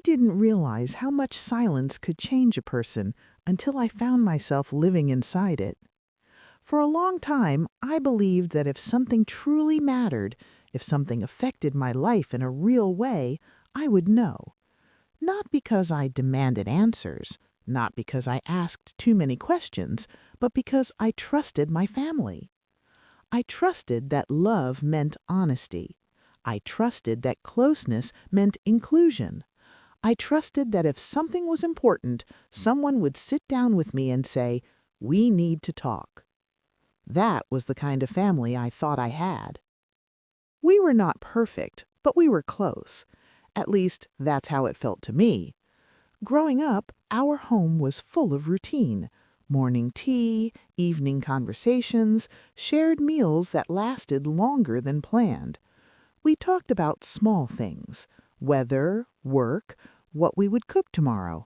didn't realize how much silence could change a person until I found myself living inside it. For a long time, I believed that if something truly mattered, if something affected my life in a real way, I would know. Not because I demanded answers, not because I asked too many questions, but because I trusted my family. I trusted that love meant honesty. I trusted that closeness meant inclusion. I trusted that if something was important, someone would sit down with me and say, "We need to talk." That was the kind of family I thought I had. We were not perfect, but we were close. At least, that's how it felt to me. Growing up, our home was full of routine. Morning tea, evening conversations, shared meals that lasted longer than planned. We talked about small things, weather, work, what we would cook tomorrow.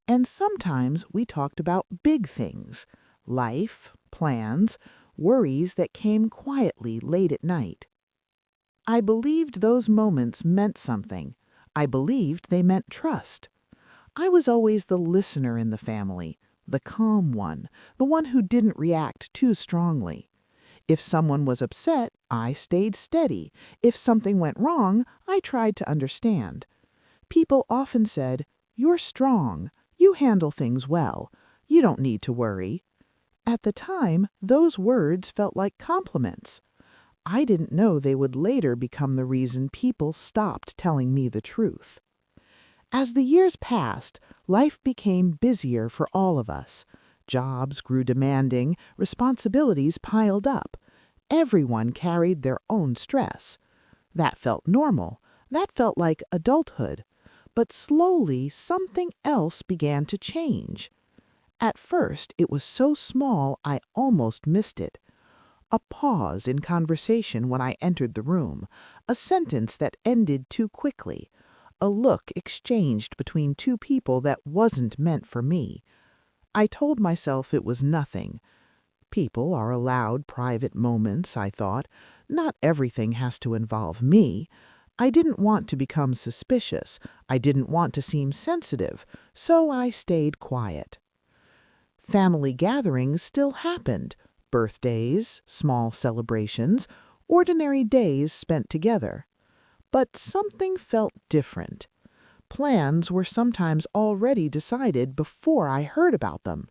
And sometimes we talked about big things, life, plans, worries that came quietly late at night. I believed those moments meant something. I believed they meant trust. I was always the listener in the family, the calm one, the one who didn't react too strongly. If someone was upset, I stayed steady. If something went wrong, I tried to understand. People often said, "You're strong. You handle things well. You don't need to worry." At the time, those words felt like compliments. I didn't know they would later become the reason people stopped telling me the truth. As the years passed, life became busier for all of us. Jobs grew demanding, responsibilities piled up. Everyone carried their own stress. That felt normal. That felt like adulthood. But slowly, something else began to change. At first, it was so small I almost missed it. A pause in conversation when I entered the room, a sentence that ended too quickly, a look exchanged between two people that wasn't meant for me. I told myself it was nothing. People are allowed private moments, I thought. Not everything has to involve me. I didn't want to become suspicious. I didn't want to seem sensitive, so I stayed quiet. Family gatherings still happened. Birthdays, small celebrations, ordinary days spent together. But something felt different. Plans were sometimes already decided before I heard about them.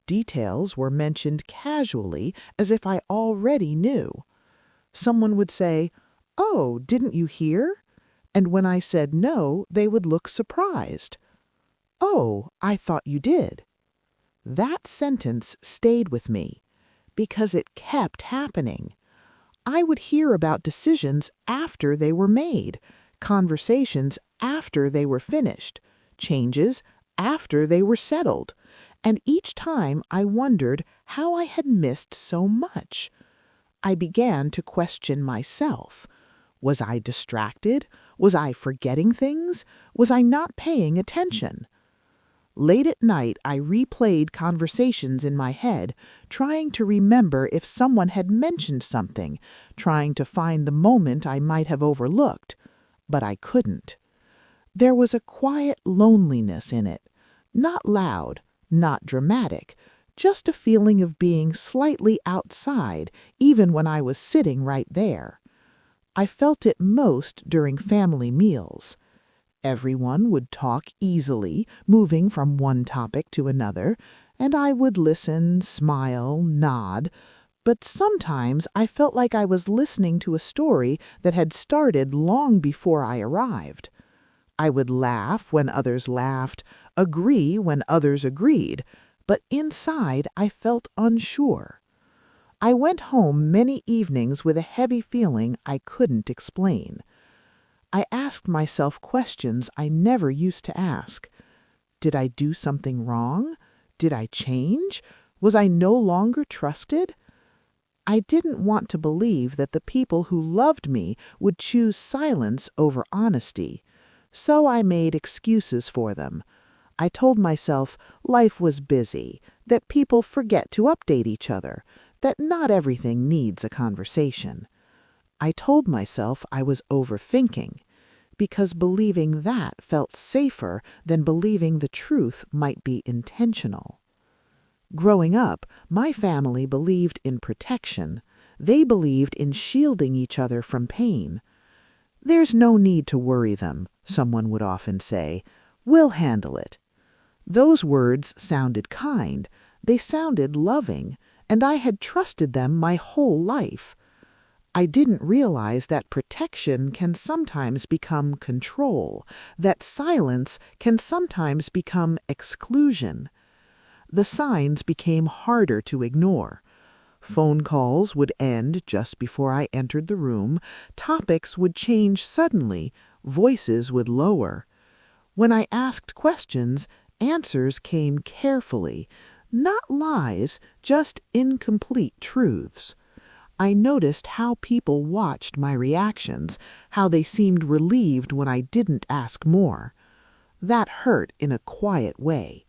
Details were mentioned casually as if I already knew. Someone would say, "Oh, didn't you hear?" And when I said no, they would look surprised. "Oh, I thought you did." That sentence stayed with me because it kept happening. I would hear about decisions after they were made, conversations after they were finished, changes after they were settled. And each time I wondered how I had missed so much. I began to question myself. Was I distracted? Was I forgetting things? Was I not paying attention? Late at night, I replayed conversations in my head, trying to remember if someone had mentioned something, trying to find the moment I might have overlooked. But I couldn't. There was a quiet loneliness in it, not loud, not dramatic, just a feeling of being slightly outside, even when I was sitting right there. I felt it most during family meals. Everyone would talk easily, moving from one topic to another, and I would listen, smile, nod. But sometimes I felt like I was listening to a story that had started long before I arrived. I would laugh when others laughed, agree when others agreed, but inside I felt unsure. I went home many evenings with a heavy feeling I couldn't explain. I asked myself questions I never used to ask. Did I do something wrong? Did I change? Was I no longer trusted? I didn't want to believe that the people who loved me would choose silence over honesty, so I made excuses for them. I told myself life was busy, that people forget to update each other, that not everything needs a conversation. I told myself I was overthinking. because believing that felt safer than believing the truth might be intentional. Growing up, my family believed in protection. They believed in shielding each other from pain. "There's no need to worry them," someone would often say. "We'll handle it." Those words sounded kind. They sounded loving, and I had trusted them my whole life. I didn't realize that protection can sometimes become control, that silence can sometimes become exclusion. The signs became harder to ignore. Phone calls would end just before I entered the room, topics would change suddenly, voices would lower. When I asked questions, answers came carefully, not lies, just incomplete truths. I noticed how people watched my reactions, how they seemed relieved when I didn't ask more. That hurt in a quiet way.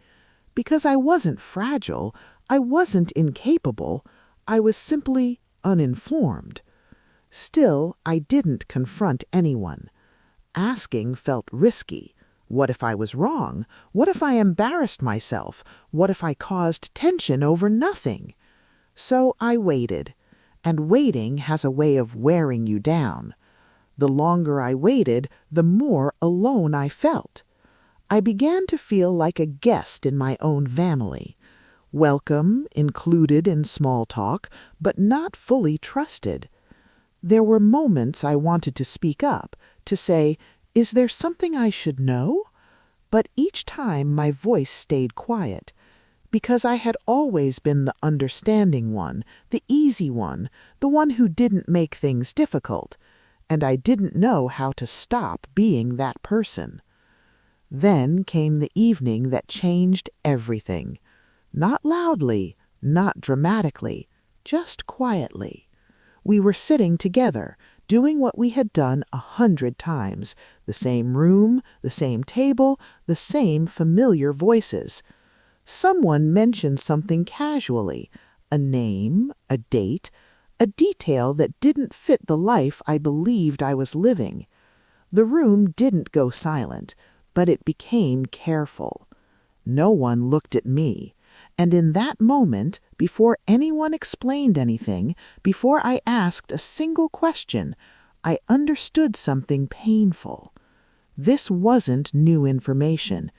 Because I wasn't fragile, I wasn't incapable, I was simply uninformed. Still, I didn't confront anyone. Asking felt risky. What if I was wrong? What if I embarrassed myself? What if I caused tension over nothing? So I waited. And waiting has a way of wearing you down. The longer I waited, the more alone I felt. I began to feel like a guest in my own family. Welcome, included in small talk, but not fully trusted. There were moments I wanted to speak up, to say, "Is there something I should know?" But each time my voice stayed quiet, because I had always been the understanding one, the easy one, the one who didn't make things difficult, and I didn't know how to stop being that person. Then came the evening that changed everything. Not loudly, not dramatically, just quietly. We were sitting together, doing what we had done 100 times, the same room, the same table, the same familiar voices. Someone mentioned something casually, a name, a date, a detail that didn't fit the life I believed I was living. The room didn't go silent, but it became careful. No one looked at me, and in that moment, before anyone explained anything, before I asked a single question, I understood something painful. This wasn't new information.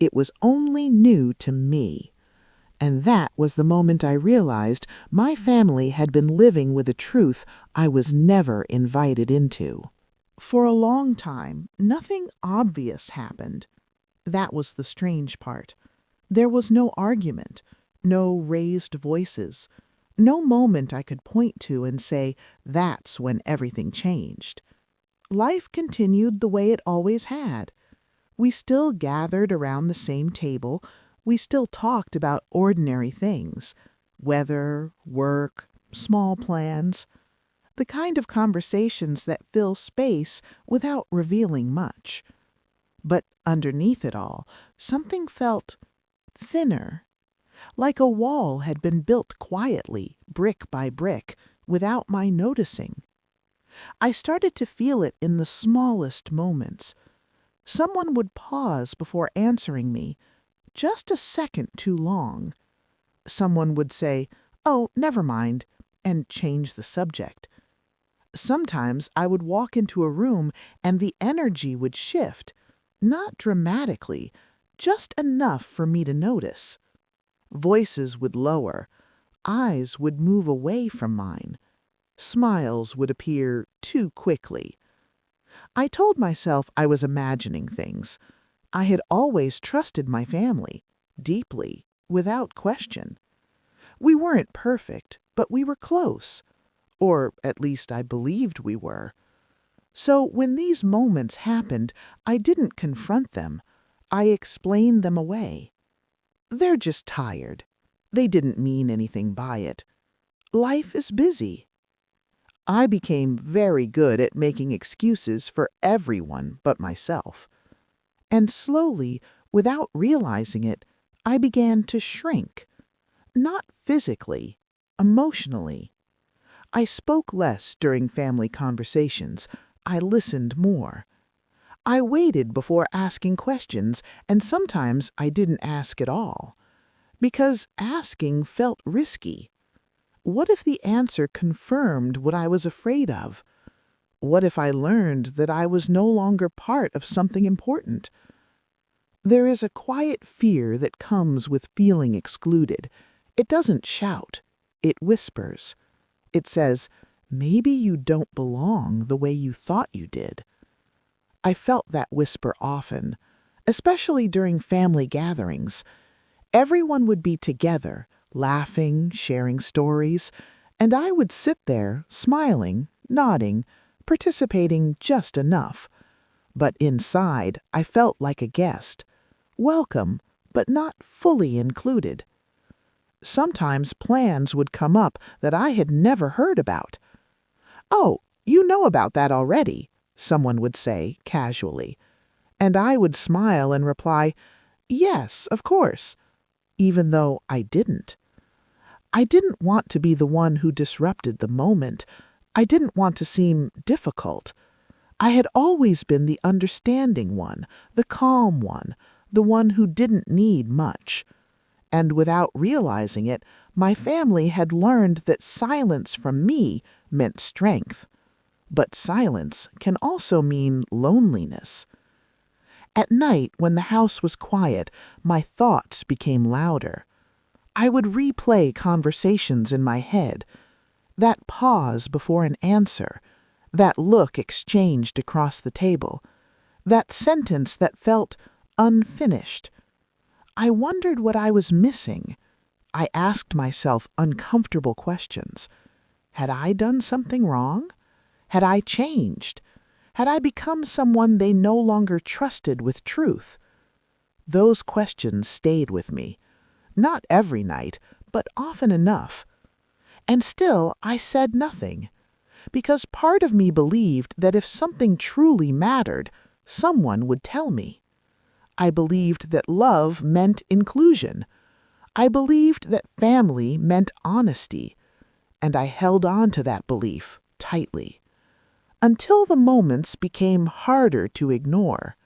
It was only new to me. And that was the moment I realized my family had been living with a truth I was never invited into. For a long time, nothing obvious happened. That was the strange part. There was no argument, no raised voices, no moment I could point to and say, "That's when everything changed." Life continued the way it always had. We still gathered around the same table. We still talked about ordinary things, weather, work, small plans, the kind of conversations that fill space without revealing much. But underneath it all, something felt thinner, like a wall had been built quietly, brick by brick, without my noticing. I started to feel it in the smallest moments. Someone would pause before answering me, just a second too long. Someone would say, "Oh, never mind," and change the subject. Sometimes I would walk into a room and the energy would shift, not dramatically, just enough for me to notice. Voices would lower, eyes would move away from mine, smiles would appear too quickly. I told myself I was imagining things. I had always trusted my family, deeply, without question. We weren't perfect, but we were close. Or at least I believed we were. So when these moments happened, I didn't confront them. I explained them away. "They're just tired. They didn't mean anything by it. Life is busy." I became very good at making excuses for everyone but myself. And slowly, without realizing it, I began to shrink. Not physically, emotionally. I spoke less during family conversations. I listened more. I waited before asking questions, and sometimes I didn't ask at all, because asking felt risky. What if the answer confirmed what I was afraid of? What if I learned that I was no longer part of something important? There is a quiet fear that comes with feeling excluded. It doesn't shout. It whispers. It says, maybe you don't belong the way you thought you did. I felt that whisper often, especially during family gatherings. Everyone would be together, laughing, sharing stories, and I would sit there, smiling, nodding, participating just enough. But inside, I felt like a guest, welcome, but not fully included. Sometimes plans would come up that I had never heard about. "Oh, you know about that already," someone would say casually. And I would smile and reply, "Yes, of course," even though I didn't. I didn't want to be the one who disrupted the moment. I didn't want to seem difficult. I had always been the understanding one, the calm one, the one who didn't need much. And without realizing it, my family had learned that silence from me meant strength. But silence can also mean loneliness. At night, when the house was quiet, my thoughts became louder. I would replay conversations in my head. That pause before an answer, that look exchanged across the table, that sentence that felt unfinished. I wondered what I was missing. I asked myself uncomfortable questions. Had I done something wrong? Had I changed? Had I become someone they no longer trusted with truth? Those questions stayed with me. Not every night, but often enough. And still I said nothing, because part of me believed that if something truly mattered, someone would tell me. I believed that love meant inclusion. I believed that family meant honesty, and I held on to that belief tightly, until the moments became harder to ignore.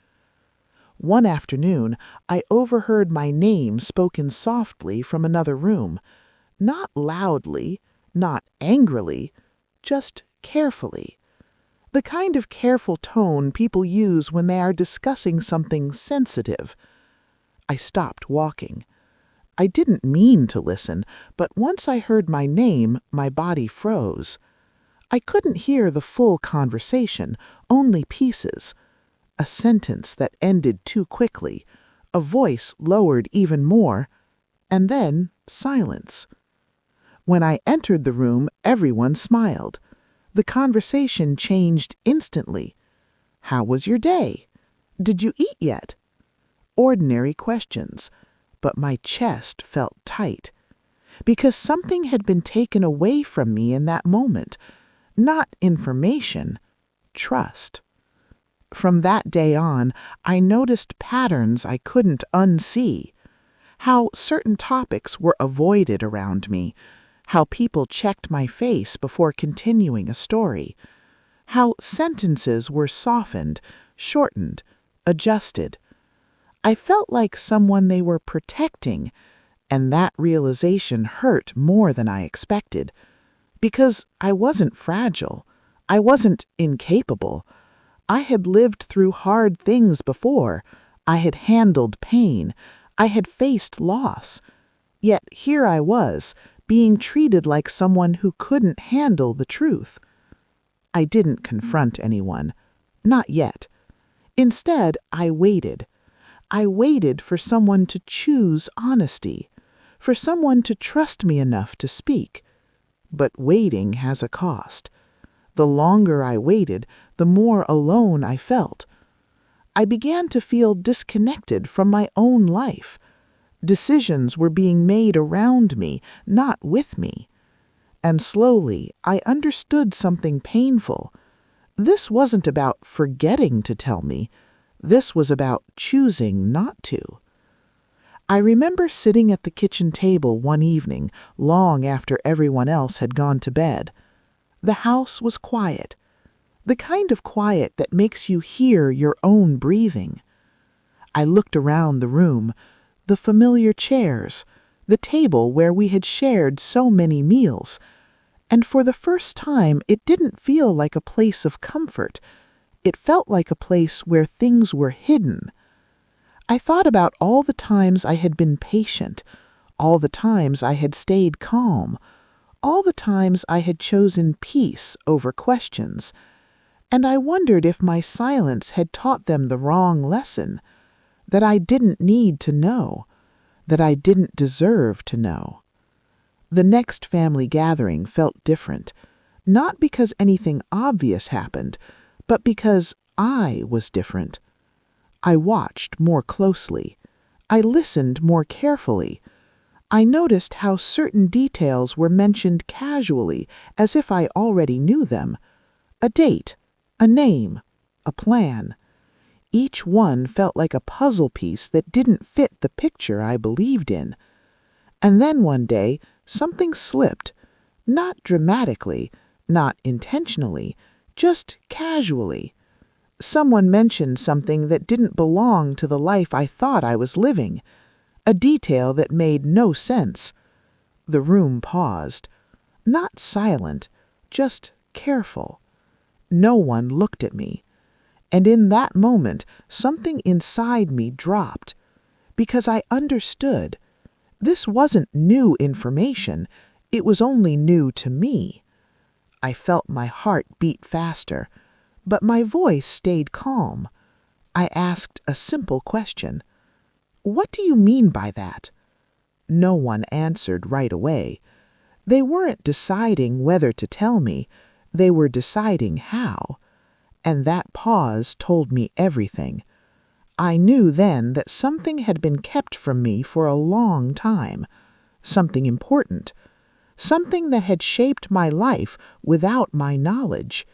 One afternoon, I overheard my name spoken softly from another room, not loudly, not angrily, just carefully. The kind of careful tone people use when they are discussing something sensitive. I stopped walking. I didn't mean to listen, but once I heard my name, my body froze. I couldn't hear the full conversation, only pieces. A sentence that ended too quickly, a voice lowered even more, and then silence. When I entered the room, everyone smiled. The conversation changed instantly. "How was your day? Did you eat yet?" Ordinary questions, but my chest felt tight, because something had been taken away from me in that moment. Not information, trust. From that day on, I noticed patterns I couldn't unsee. How certain topics were avoided around me. How people checked my face before continuing a story. How sentences were softened, shortened, adjusted. I felt like someone they were protecting, and that realization hurt more than I expected. Because I wasn't fragile. I wasn't incapable. I had lived through hard things before. I had handled pain. I had faced loss. Yet here I was, being treated like someone who couldn't handle the truth. I didn't confront anyone. Not yet. Instead, I waited. I waited for someone to choose honesty, for someone to trust me enough to speak. But waiting has a cost. The longer I waited, the more alone I felt. I began to feel disconnected from my own life. Decisions were being made around me, not with me. And slowly, I understood something painful. This wasn't about forgetting to tell me. This was about choosing not to. I remember sitting at the kitchen table one evening, long after everyone else had gone to bed. The house was quiet. the kind of quiet that makes you hear your own breathing. I looked around the room, the familiar chairs, the table where we had shared so many meals, and for the first time it didn't feel like a place of comfort. It felt like a place where things were hidden. I thought about all the times I had been patient, all the times I had stayed calm, all the times I had chosen peace over questions, and I wondered if my silence had taught them the wrong lesson, that I didn't need to know, that I didn't deserve to know. The next family gathering felt different, not because anything obvious happened, but because I was different. I watched more closely. I listened more carefully. I noticed how certain details were mentioned casually, as if I already knew them. A date, a name, a plan. Each one felt like a puzzle piece that didn't fit the picture I believed in. And then one day, something slipped. Not dramatically, not intentionally, just casually. Someone mentioned something that didn't belong to the life I thought I was living, a detail that made no sense. The room paused. Not silent, just careful. No one looked at me. And in that moment, something inside me dropped, because I understood. This wasn't new information, it was only new to me. I felt my heart beat faster, but my voice stayed calm. I asked a simple question. What do you mean by that? No one answered right away. They weren't deciding whether to tell me, they were deciding how. And that pause told me everything. I knew then that something had been kept from me for a long time, something important, something that had shaped my life without my knowledge.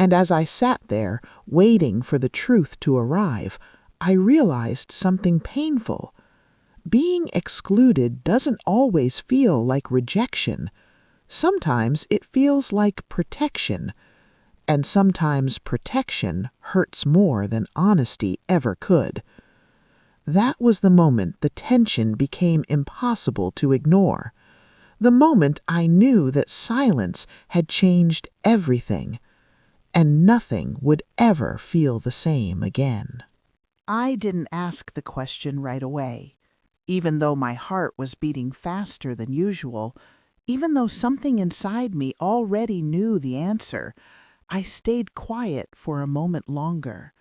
And as I sat there, waiting for the truth to arrive, I realized something painful. Being excluded doesn't always feel like rejection. Sometimes it feels like protection. And sometimes protection hurts more than honesty ever could. That was the moment the tension became impossible to ignore. The moment I knew that silence had changed everything, and nothing would ever feel the same again. I didn't ask the question right away. Even though my heart was beating faster than usual, even though something inside me already knew the answer, I stayed quiet for a moment longer.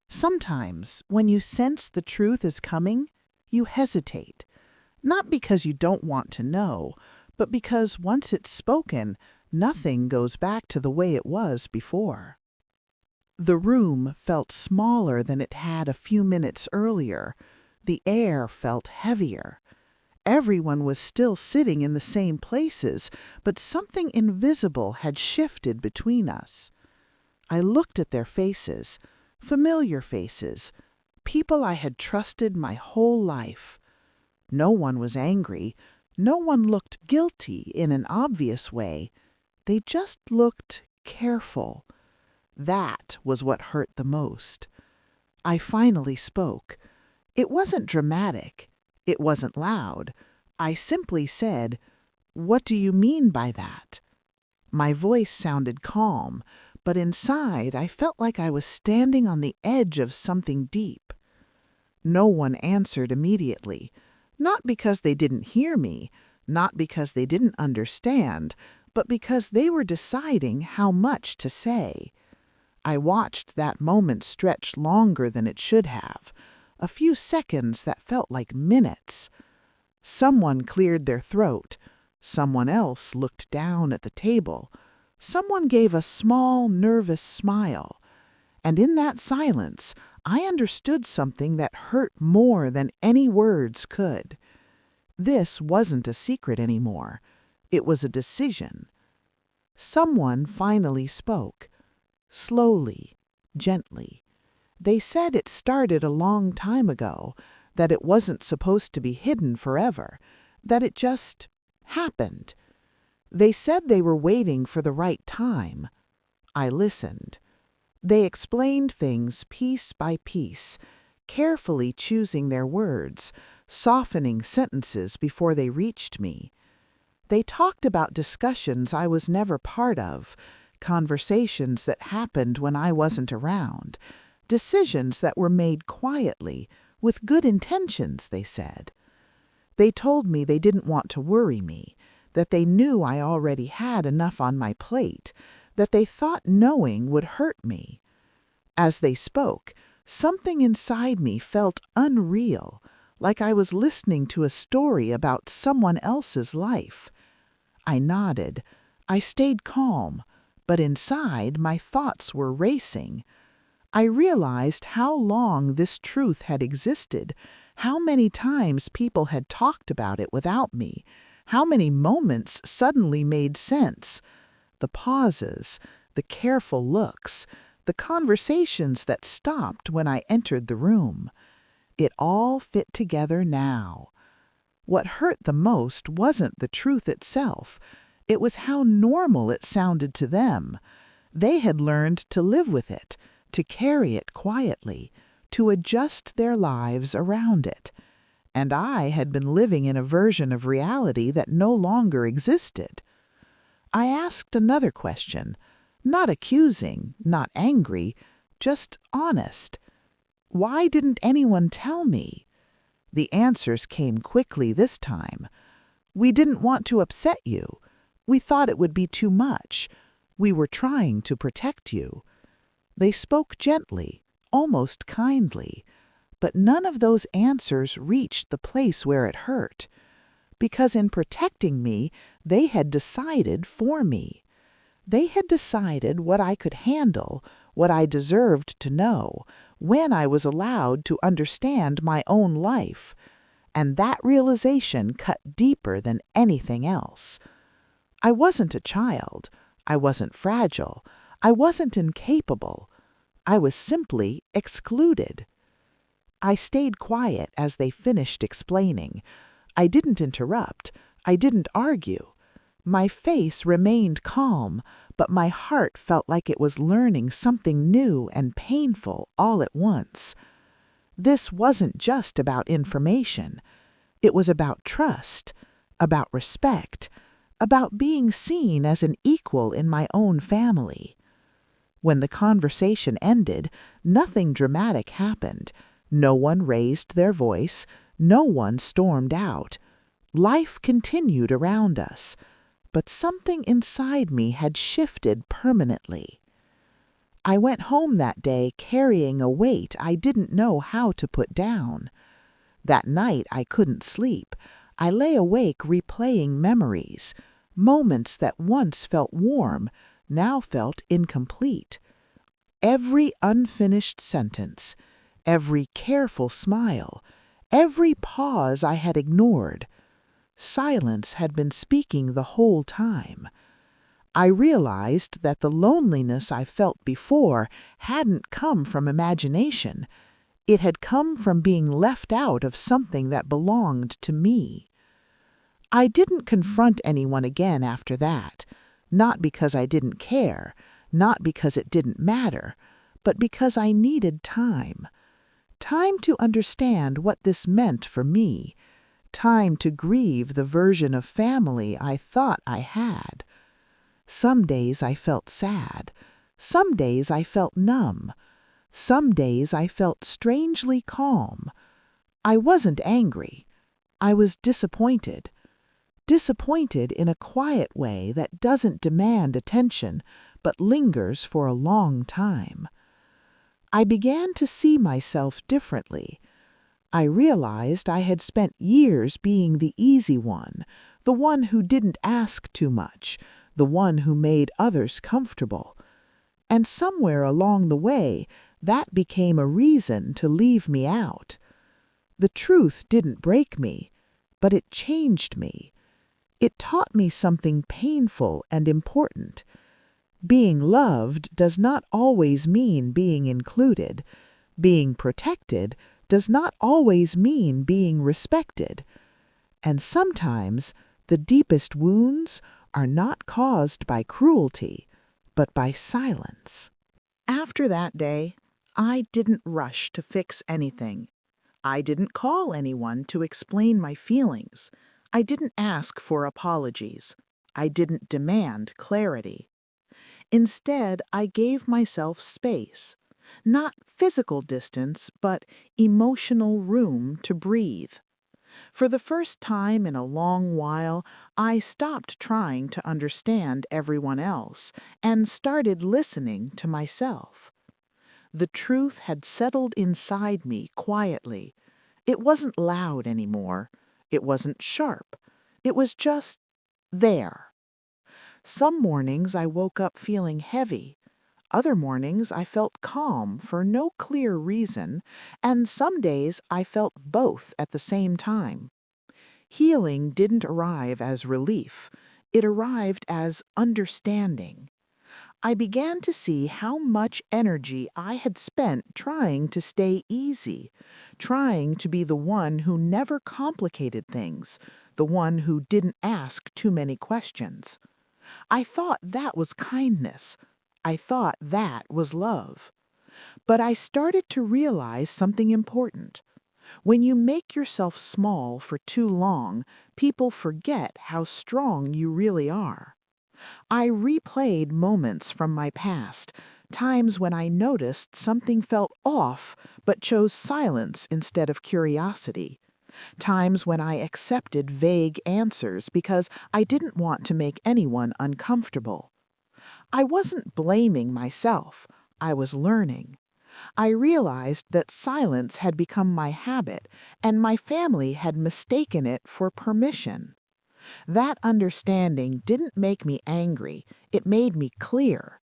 Sometimes, when you sense the truth is coming, you hesitate. Not because you don't want to know, but because once it's spoken, nothing goes back to the way it was before. The room felt smaller than it had a few minutes earlier. The air felt heavier. Everyone was still sitting in the same places, but something invisible had shifted between us. I looked at their faces, familiar faces, people I had trusted my whole life. No one was angry. No one looked guilty in an obvious way. They just looked careful. That was what hurt the most. I finally spoke. It wasn't dramatic. It wasn't loud. I simply said, "What do you mean by that?" My voice sounded calm, but inside I felt like I was standing on the edge of something deep. No one answered immediately, not because they didn't hear me, not because they didn't understand, but because they were deciding how much to say. I watched that moment stretch longer than it should have, a few seconds that felt like minutes. Someone cleared their throat. Someone else looked down at the table. Someone gave a small, nervous smile. And in that silence, I understood something that hurt more than any words could. This wasn't a secret anymore. It was a decision. Someone finally spoke. Slowly, gently. They said it started a long time ago, that it wasn't supposed to be hidden forever, that it just happened. They said they were waiting for the right time. I listened. They explained things piece by piece, carefully choosing their words, softening sentences before they reached me. They talked about discussions I was never part of, conversations that happened when I wasn't around, decisions that were made quietly, with good intentions, they said. They told me they didn't want to worry me, that they knew I already had enough on my plate, that they thought knowing would hurt me. As they spoke, something inside me felt unreal, like I was listening to a story about someone else's life. I nodded. I stayed calm, but inside my thoughts were racing. I realized how long this truth had existed, how many times people had talked about it without me, how many moments suddenly made sense. The pauses, the careful looks, the conversations that stopped when I entered the room. It all fit together now. What hurt the most wasn't the truth itself. It was how normal it sounded to them. They had learned to live with it, to carry it quietly, to adjust their lives around it. And I had been living in a version of reality that no longer existed. I asked another question, not accusing, not angry, just honest. Why didn't anyone tell me? The answers came quickly this time. We didn't want to upset you. We thought it would be too much. We were trying to protect you. They spoke gently, almost kindly, but none of those answers reached the place where it hurt. Because in protecting me, they had decided for me. They had decided what I could handle, what I deserved to know, when I was allowed to understand my own life. And that realization cut deeper than anything else. I wasn't a child. I wasn't fragile. I wasn't incapable. I was simply excluded. I stayed quiet as they finished explaining. I didn't interrupt. I didn't argue. My face remained calm, but my heart felt like it was learning something new and painful all at once. This wasn't just about information. It was about trust, about respect, about being seen as an equal in my own family. When the conversation ended, nothing dramatic happened. No one raised their voice. No one stormed out. Life continued around us, but something inside me had shifted permanently. I went home that day carrying a weight I didn't know how to put down. That night I couldn't sleep. I lay awake replaying memories, moments that once felt warm, now felt incomplete. Every unfinished sentence, every careful smile, every pause I had ignored. Silence had been speaking the whole time. I realized that the loneliness I felt before hadn't come from imagination. It had come from being left out of something that belonged to me. I didn't confront anyone again after that, not because I didn't care, not because it didn't matter, but because I needed time. Time to understand what this meant for me, time to grieve the version of family I thought I had. Some days I felt sad. Some days I felt numb. Some days I felt strangely calm. I wasn't angry. I was disappointed. Disappointed in a quiet way that doesn't demand attention, but lingers for a long time. I began to see myself differently. I realized I had spent years being the easy one, the one who didn't ask too much, the one who made others comfortable. And somewhere along the way, that became a reason to leave me out. The truth didn't break me, but it changed me. It taught me something painful and important. Being loved does not always mean being included. Being protected does not always mean being respected. And sometimes the deepest wounds are not caused by cruelty, but by silence. After that day, I didn't rush to fix anything. I didn't call anyone to explain my feelings. I didn't ask for apologies. I didn't demand clarity. Instead, I gave myself space. Not physical distance, but emotional room to breathe. For the first time in a long while, I stopped trying to understand everyone else and started listening to myself. The truth had settled inside me quietly. It wasn't loud anymore. It wasn't sharp. It was just there. Some mornings I woke up feeling heavy. Other mornings I felt calm for no clear reason, and some days I felt both at the same time. Healing didn't arrive as relief. It arrived as understanding. I began to see how much energy I had spent trying to stay easy, trying to be the one who never complicated things, the one who didn't ask too many questions. I thought that was kindness. I thought that was love. But I started to realize something important. When you make yourself small for too long, people forget how strong you really are. I replayed moments from my past, times when I noticed something felt off but chose silence instead of curiosity, times when I accepted vague answers because I didn't want to make anyone uncomfortable. I wasn't blaming myself, I was learning. I realized that silence had become my habit, and my family had mistaken it for permission. That understanding didn't make me angry, it made me clear.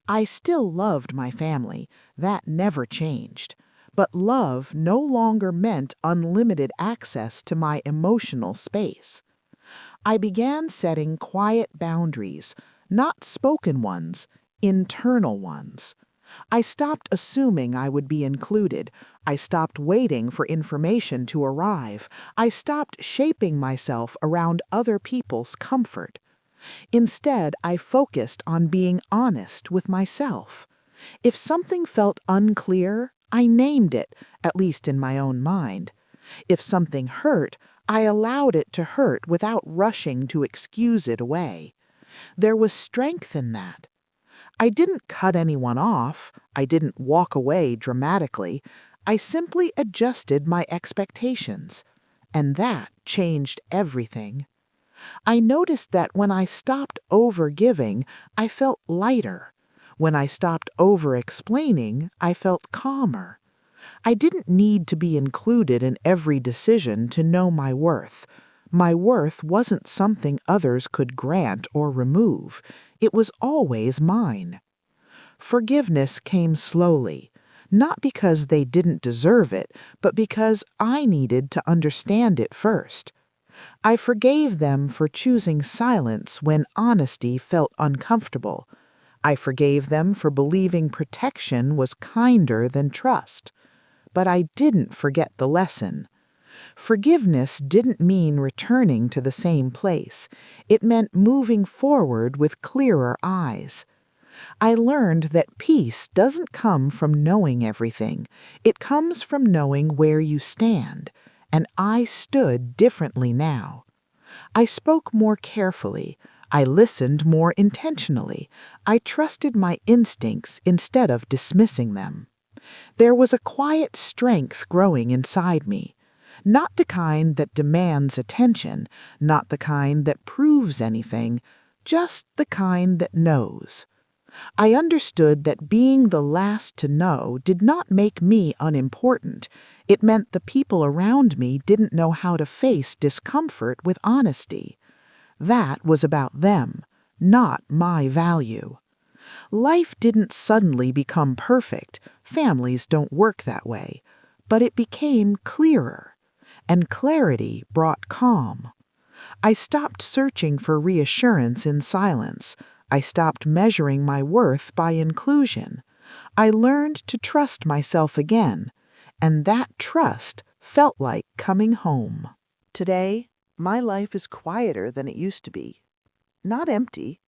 I still loved my family, that never changed. But love no longer meant unlimited access to my emotional space. I began setting quiet boundaries, not spoken ones, internal ones. I stopped assuming I would be included. I stopped waiting for information to arrive. I stopped shaping myself around other people's comfort. Instead, I focused on being honest with myself. If something felt unclear, I named it, at least in my own mind. If something hurt, I allowed it to hurt without rushing to excuse it away. There was strength in that. I didn't cut anyone off. I didn't walk away dramatically. I simply adjusted my expectations. And that changed everything. I noticed that when I stopped over-giving, I felt lighter. When I stopped over-explaining, I felt calmer. I didn't need to be included in every decision to know my worth. My worth wasn't something others could grant or remove. It was always mine. Forgiveness came slowly, not because they didn't deserve it, but because I needed to understand it first. I forgave them for choosing silence when honesty felt uncomfortable. I forgave them for believing protection was kinder than trust. But I didn't forget the lesson. Forgiveness didn't mean returning to the same place. It meant moving forward with clearer eyes. I learned that peace doesn't come from knowing everything. It comes from knowing where you stand. And I stood differently now. I spoke more carefully. I listened more intentionally. I trusted my instincts instead of dismissing them. There was a quiet strength growing inside me. Not the kind that demands attention, not the kind that proves anything, just the kind that knows. I understood that being the last to know did not make me unimportant. It meant the people around me didn't know how to face discomfort with honesty. That was about them, not my value. Life didn't suddenly become perfect. Families don't work that way. But it became clearer. And clarity brought calm. I stopped searching for reassurance in silence. I stopped measuring my worth by inclusion. I learned to trust myself again, and that trust felt like coming home. Today, my life is quieter than it used to be. Not empty,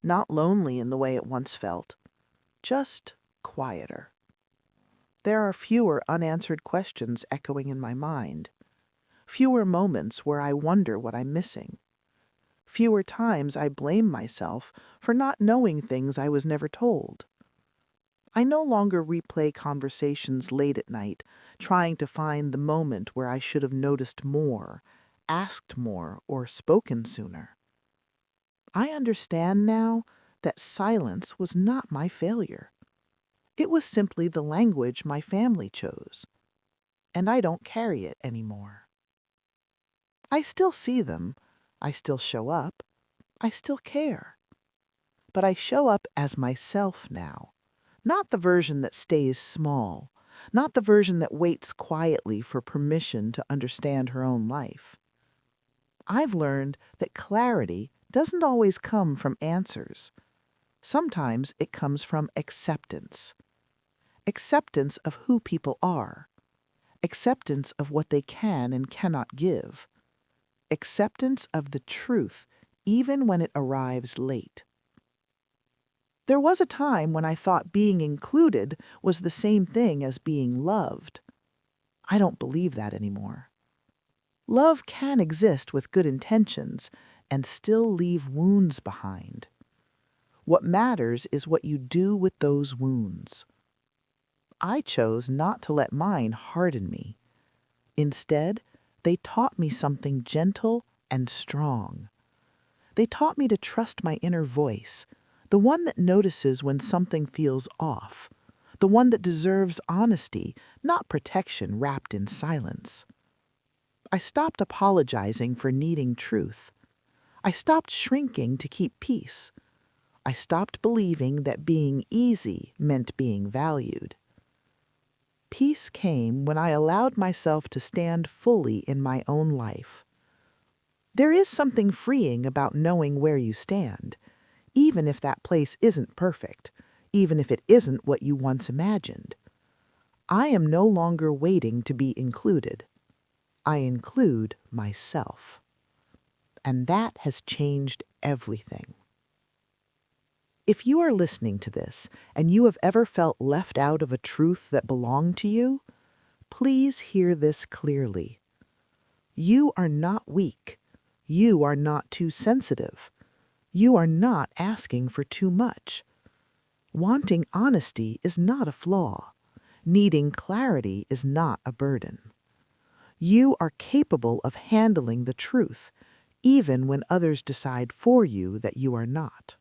Not lonely in the way it once felt, just quieter. There are fewer unanswered questions echoing in my mind, fewer moments where I wonder what I'm missing, fewer times I blame myself for not knowing things I was never told. I no longer replay conversations late at night, trying to find the moment where I should have noticed more, asked more, or spoken sooner. I understand now that silence was not my failure. It was simply the language my family chose, and I don't carry it anymore. I still see them, I still show up, I still care. But I show up as myself now, not the version that stays small, not the version that waits quietly for permission to understand her own life. I've learned that clarity doesn't always come from answers. Sometimes it comes from acceptance. Acceptance of who people are. Acceptance of what they can and cannot give. Acceptance of the truth, even when it arrives late. There was a time when I thought being included was the same thing as being loved. I don't believe that anymore. Love can exist with good intentions and still leave wounds behind. What matters is what you do with those wounds. I chose not to let mine harden me. Instead, they taught me something gentle and strong. They taught me to trust my inner voice, the one that notices when something feels off, the one that deserves honesty, not protection wrapped in silence. I stopped apologizing for needing truth. I stopped shrinking to keep peace. I stopped believing that being easy meant being valued. Peace came when I allowed myself to stand fully in my own life. There is something freeing about knowing where you stand, even if that place isn't perfect, even if it isn't what you once imagined. I am no longer waiting to be included. I include myself. And that has changed everything. If you are listening to this and you have ever felt left out of a truth that belonged to you, please hear this clearly. You are not weak. You are not too sensitive. You are not asking for too much. Wanting honesty is not a flaw. Needing clarity is not a burden. You are capable of handling the truth, even when others decide for you that you are not.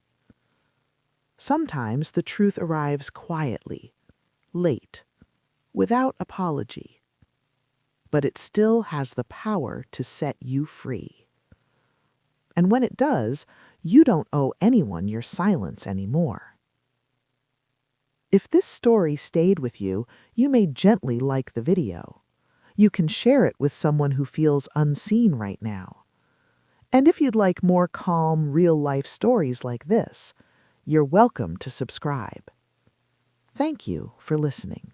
Sometimes the truth arrives quietly, late, without apology. But it still has the power to set you free. And when it does, you don't owe anyone your silence anymore. If this story stayed with you, you may gently like the video. You can share it with someone who feels unseen right now. And if you'd like more calm, real-life stories like this, you're welcome to subscribe. Thank you for listening.